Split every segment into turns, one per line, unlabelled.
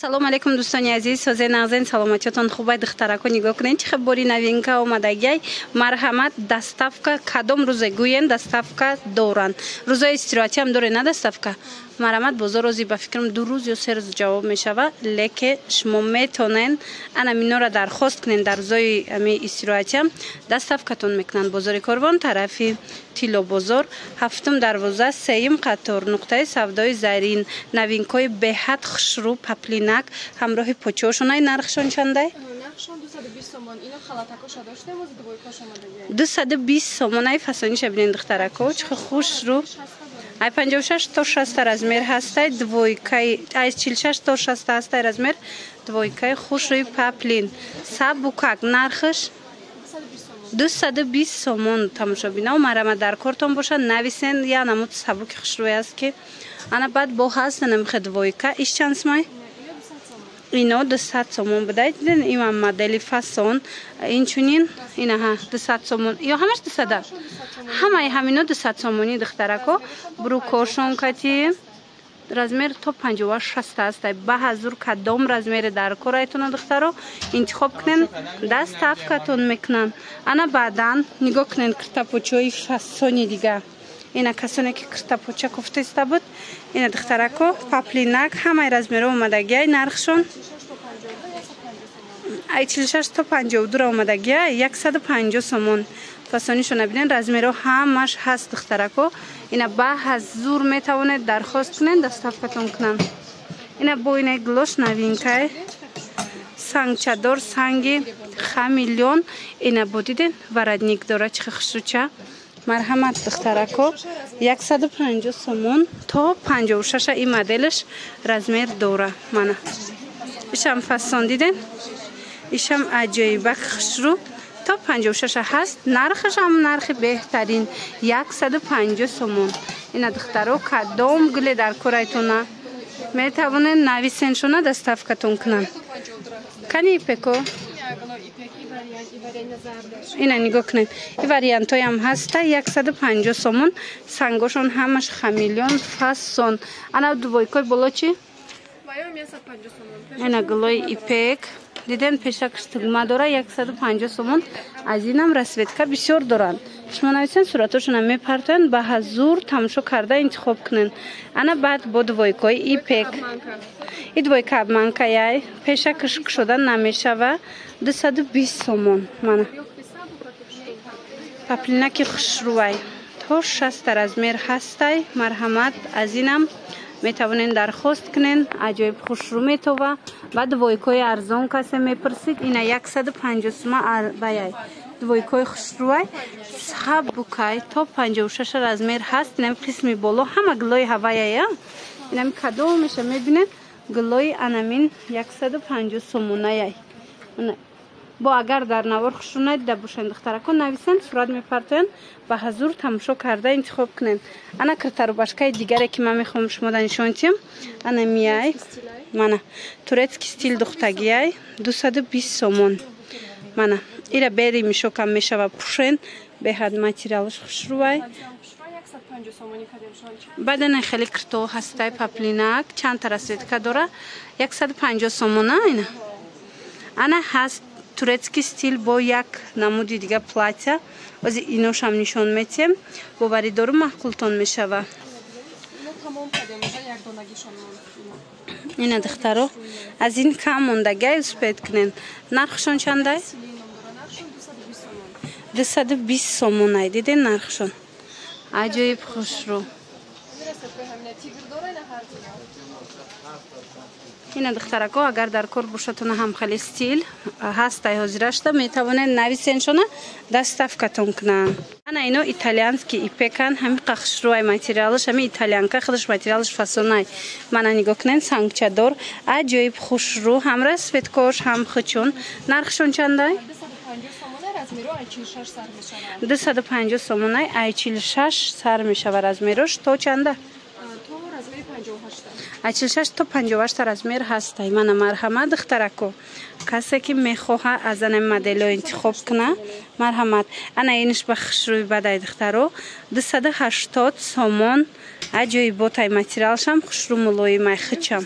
салом алейкум дӯстони азиз, созе нағзен саломатиятон хубай духтарако нигоҳ кунед чӣ хабори новинка омадагиай марҳамат доставка кадом рӯзе гӯен доставка доранд рӯзои истироҳатиам доре на доставка марҳамат бозор рози ба фикрам 2 рӯз ё 3 рӯз ҷавоб мешава леке шумо метонен ана минора дархост кунен дар рӯзои ами истироҳатиам доставкатон мекунанд бозори корвон тарафи тилло бозор 7 дарвоза 3 қатор нуқтаи савдои зарин новинкаи беҳад хушрӯ паплинак ҳамроҳи почошонай нархшон чандай
220 сомон ино халатакоша доштем оз двойкаша мадагиай
220 сомонай фасониша бинен духтарако чӣ хушрӯ ай 56 то 60 размер ҳастай двойкаи ай 46 то 60 ҳастай размер двойкаи хушрӯи паплин сабукак нархш 220 сомон тамошобинав марама дар кортон бошад нависен я намуд сабуки хушрӯи аст ки ана баъд бо ҳаст намихе двойка иш чанд сомай ино 200 сомон будай диден има модели фасон инчунин инаҳа 200 сомон ё ҳамаш 200 ҳамаи ҳамино 200 сомони духтарако брукошонкати размер то 56 ҳастай ба ҳазур кадом размери дар корайтона духтаро интихоб кунен доставкатон мекунанд ана баъдан нигоҳ кунен киртапочаи фасони дига ина касоне ки киртапоча кофтаиста буд ина духтарако паплинак ҳамаи размеро омадагиай нархшон ай 46 то 52 омадагиай 150 сомон фасонишона бинен размеро ҳамаш ҳаст духтарако ина ба ҳазур метавонед дархост кунен доставкатон кунанд ина бо инаи глош новинкай сангчадор санги хамиллион ина бо диден варадник дора чихи хушрӯча марҳамат духтарако 150 сомон то 56 и моделш размер дора мана ишам фасон диден ишам аҷоибак хушрӯ то 56 ҳаст нархаш ҳам нархи беҳтарин 150 сомон ина духтаро кадом гуле дар корайтона метавонен нависеншона доставкатон кунанд кани ипеко ина нигоҳ кунед и вариантоям ҳаста 150 сомон сангошон ҳамаш хамиллион фасон ана двойкои боло чи ина гулои ипек диден пешакш тугма дора 150 сомон аз инам расветка бисёр доранд шумо нависен суратошона мепартоянд ба ҳазур тамошо карда интихоб кунен ана баъд бо двойкои ипек и двойка обманкаяй пешакш кушода намешава 220 сомон мана паплинаки хушрӯай то 60 размер ҳастай марҳамат аз инам метавонен дархост кунен аҷоиб хушрӯ метова ба двойкои арзон касе мепурсид ина 150 сума арбаяй двойкои хушрӯай сабукай то 56 размер ҳаст инам қисми боло ҳама гулои ҳаваяя инам кадомеша мебинен гулои анамин 150 сомонаяй бо агар дар навор хушрӯ надида бошанд духтарако нависен сурат мепартоянд ба ҳазур тамошо карда интихоб кунен ана киртарубашкаи дигаре ки ман мехоҳам шумо да нишонтим ана мияй мана турецки стил духтагияй 220 сомон мана ира бери мишокам мешава пушен беҳад материалш хушрӯай бадане хеле кирто ҳастай паплинак чандта расветка дора 150 сомона ина ана ҳаст турецки стил бо як намуди дига платья ози иношам нишон метем боваридору маҳқултон мешава ина духтаро аз ин кам мондагиай успед кунен нархшон чандай 220 сомонай диден нархшон аҷоиб хушрӯ ина духтарако агар дар кор бошатона ҳам хеле стил ҳастай ҳозирашда метавонед нависеншона доставкатон кунанд ана ино итальянски ипекан ҳамиқа хушрӯай материалш ҳами итальянка худаш материалш фасонай мана нигоҳ кунен сангчадор аҷоиб хушрӯ ҳам расветкош ҳам хучун нархшон чандай 250 сомонай ай 46 сар мешава размерош то чанда از 46 تا 58 размер هستی. من مرحمت دخترکو کسی که میخواه از این مدل انتخاب کنه مرحمت. انا اینش بخش روی بدای دخترو 280 سومون عجایباتای ماتریالش هم خوش رو ملایم خچم.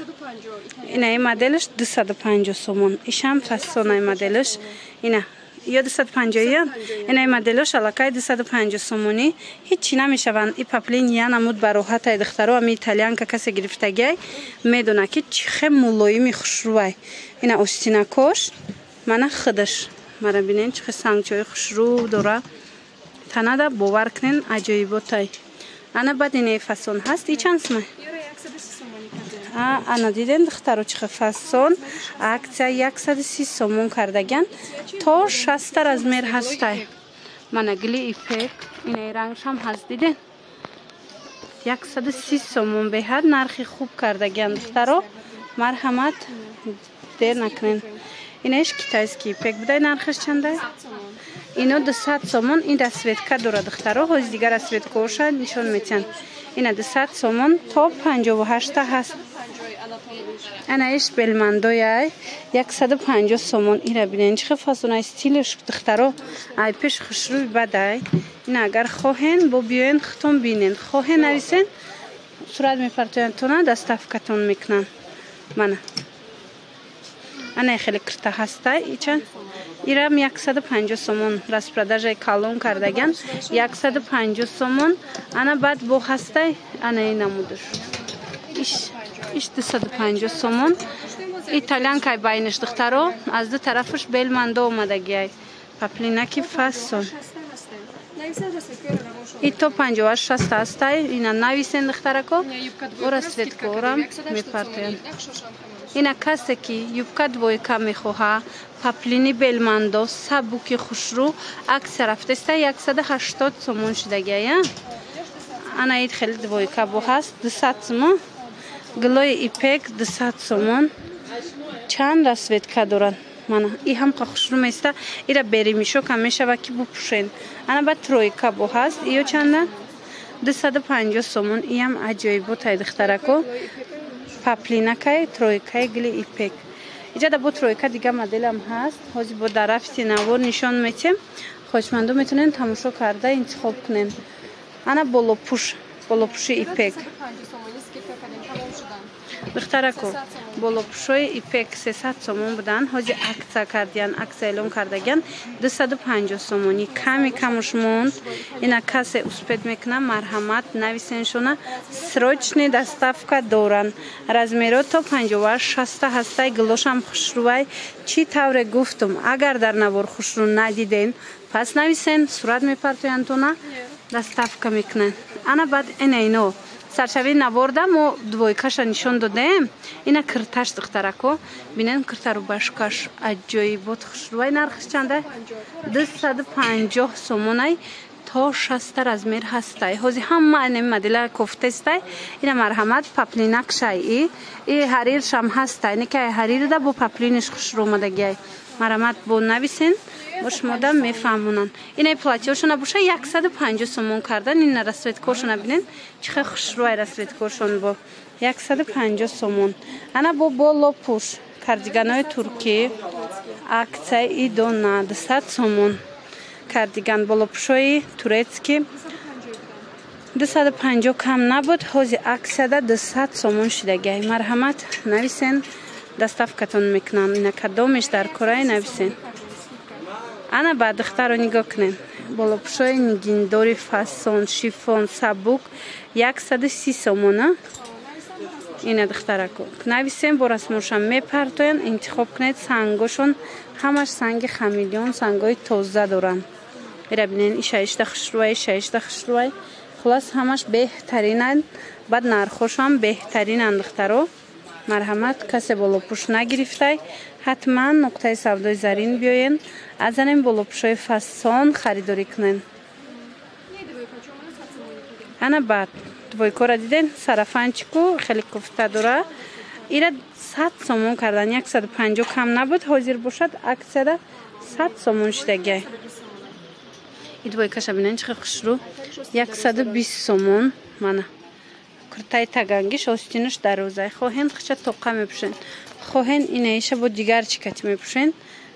این مدلش 250 سومون. ایشم فسون مدلش اینه. یا 250 این مدلش علاقه 250 سومونی هیچی نمیشوند. این پاپلین یا نمود براحت دخترو امی ایتالیان که کسی گرفتگی میدونه که چه ملایمی خوشروی. این استینکاش من خودش مرا ببینین چه سنگچوی خوشرو داره. تنها باور کنین عجایباتای. انا بعد این فسون هست. ای چند سومه؟ انا دیدن دخترو چه فسون اکسیا 130 سومون کردگن تا 60 размер هستی. من گلی ایپک این رنگش هم هست دیدن 130 سومون به هر نرخی خوب کردگن دخترو مرحمت دیر نکنین. اینش کیتایسکی ایپک بوده. نرخش چنده؟ اینو 200 سومون. این دستویتکا داره دخترو. هاز دیگر دستویتکاش نشون میتن. این 200 سومون تا 58 هست. انا ایش بلمندوی 150 سومون. اینا ببینین چه فاسون استیلش دخترو ای پیش خوشروی بدای. این اگر خواهن با بیاین خودتون ببینین خواهن نریسین صورت میپرتون تونه دستافکتون میکنن. من انا خیلی کرتا هسته. ایچن ایرم 150 سومون راست پرداج کالون کردگن 150 سومون. انا بعد بو هسته انا این نمودش ایش 250 سومون. ایتالیان که باینش دخترو از دو طرفش بلمنده اومدگی پاپلینکی فاسون. ای تو 58 هسته. اینا نویسین دخترکو او را سویت کورم میپرتین. اینا کسی که یوبکا دویکا میخواه پاپلینی بلمندو سبوکی خوشرو عکس رفته 180 سومون شدگی. انا اید خیلی دویکا بو هست 200 سومون. گلوی ایپک 200 سومون. چند رسویتکا دارن. من ای هم خوشرو میسته. ایرا بری میشو که میشه و کی بپوشین. انا با ترویکا بو هست. ایو چنده 250 سومون. ای هم عجایباتای دخترکو پاپلینکای ترویکای گلی ایپک. اینجا با ترویکا دیگه مدل هم هست. هازی با درفتی نوار نشان میتیم. خوشمندو میتونین تماشا کرده انتخاب کنین. انا بولوپوش ایپک دخترکو بولوپوشوی ایپک 300 سومون بودن. هازی عکس کردین عکس اعلام کردگن 250 سومونی. کمی کمش موند. اینا کسی اسپید میکنه مرحمت نویسنشونه سروچنی دستافکا دورن размерات تا 58 هسته. گلوش هم خوشروی چی طور گفتم اگر در نوار خوشرو ندیدین پس نویسن صورت میپرتوینتونه دستافکا میکنن. انا بعد اینو سرچوی نوردم و دویکاش نشون دادم. اینا کرتاش دخترکو بینن کرتارو باشکاش عجایبات خوشروی. نرخش چنده 250 سومونای تا 60 размер هستی. هازی همه این مدل کفته است. اینا مرحمت پاپلینک شایی ای حریرش هم هست. اینه که حریر ده با پاپلینش خوش رو مدگی مرحمت با نویسین باش مادم میفهمونن. این پلاتیوشون بوشه 150 سومون کردن. این رسویت کورشون ببینین چه خوش روی رسویت کورشون با 150 سومون. انا با بالا پوش کاردیگانای ترکی акция идет на 200 сомон. Кардиган болопшои турецки 250 кам набуд. ҳози аксияда 200 сомон шидагай. Марҳамат нависен, доставкатон мекунам. Ина кадомеш дар кораи нависен. Ана ба духтаро нигоҳ кунем. Болопшои нигиндори фасон, шифон, сабук 130 сомон. Ина духтарако нависен бо расмошам мепартоян. интихоб кунед. сангошон ҳамаш санги хамелеон, сангои тоза доранд. ира бинен ишаишта хушрӯай, ишаишта хушрӯай. хулас ҳамаш беҳтаринанд. баъд нархошам беҳтаринанд духтаро. марҳамат, касе болопӯш нагирифтай ҳатман нуқтаи савдои зарин биёен. аз анин болопӯшои фасон харидорӣ кунен. ана баъд двойкора диден сарафанчику хеле куфта дора. ира 100 сомон кардан. 150 кам набуд. ҳозир бошад аксияда 100 сомон шидагай. И двойкаша бинен чӣ хушрӯ 120 сомон. Мана куртай тагангиш остинуш дарозай. Хоҳен хича тоқа мепушен. Хоҳен инайша бо дигар чикати мепушен.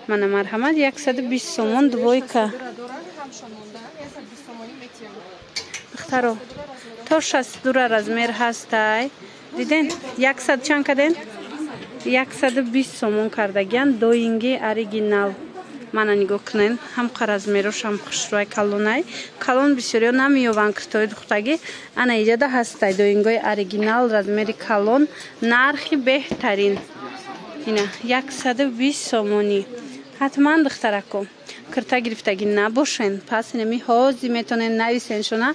Мана марҳамат 120 сомон двойка. Духтаро то 62 размер ҳастай. Диден 100 чанд каден? 120 сомон кардагиян доинги оригинал. Мана нигоҳ кунен ҳамқа размерош ҳам хушрӯй калонай. Калон бисёриё намеёванд киртои духтагӣ. Ана иҷада ҳастай доингои оригинал размери калон нархи беҳтарин. Ина 120 сомонӣ. ҳатман духтарако кирта гирифтагӣ набошен. Пас инами ҳози метонен нависен шуна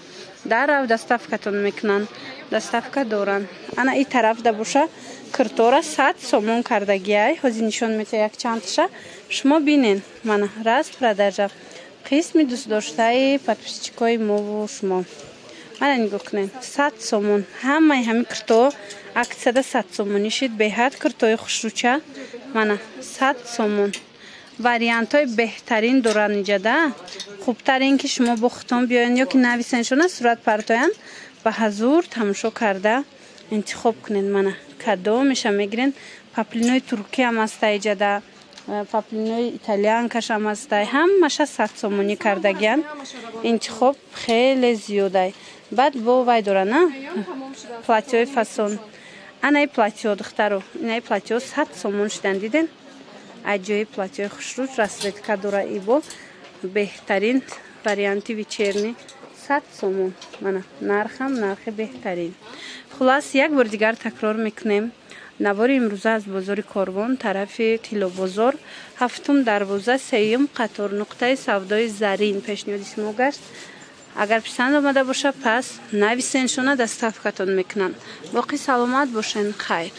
дарав доставкатон мекунанд. Доставка доранд. Ана и тараф да боша киртора 100 сомон кардагиай. ҳози нишон мета якчандша шумо бинен. Мана раз продажа қисми дӯстдоштаи подписчикои мову шумо. Мана нигоҳ кунен 100 сомон ҳамаи ҳами кирто аксияда 100 сомонӣ шид. Беҳад киртои хушрӯча. Мана 100 сомон. вариантҳои беҳтарин доранд иҷада. хубтар ин ки шумо бо хутон биёянд ё ки нависен шуна сурат партоянд ба ҳазур тамошо карда интихоб кунед. Мана кадомеша мегирен. паплинои туркӣ ҳам аста иҷада. паплинои италиянкаш ҳам астай. ҳамаша 100 сомонӣ кардагиян. интихоб хеле зиёдай. баъд бо вай дора на платёи фасон. анаи платё духтаро инаи платё 100 сомон шидан диден. аҷоиб платёи хушрӯч расветка дора ибо беҳтарин варианти вечерни 100 сомон. мана нархам нархи беҳтарин. хулас як бор дигар такрор мекунем. навори имрӯза аз бозори Корвон тарафи Тилобозор 7 дарвоза 3 қатор нуқтаи савдои Зарин пешниҳоди шумо гашт. агар писанд омада боша пас нависен шуна доставкатон мекунанд. боқӣ саломат бошен. хайр.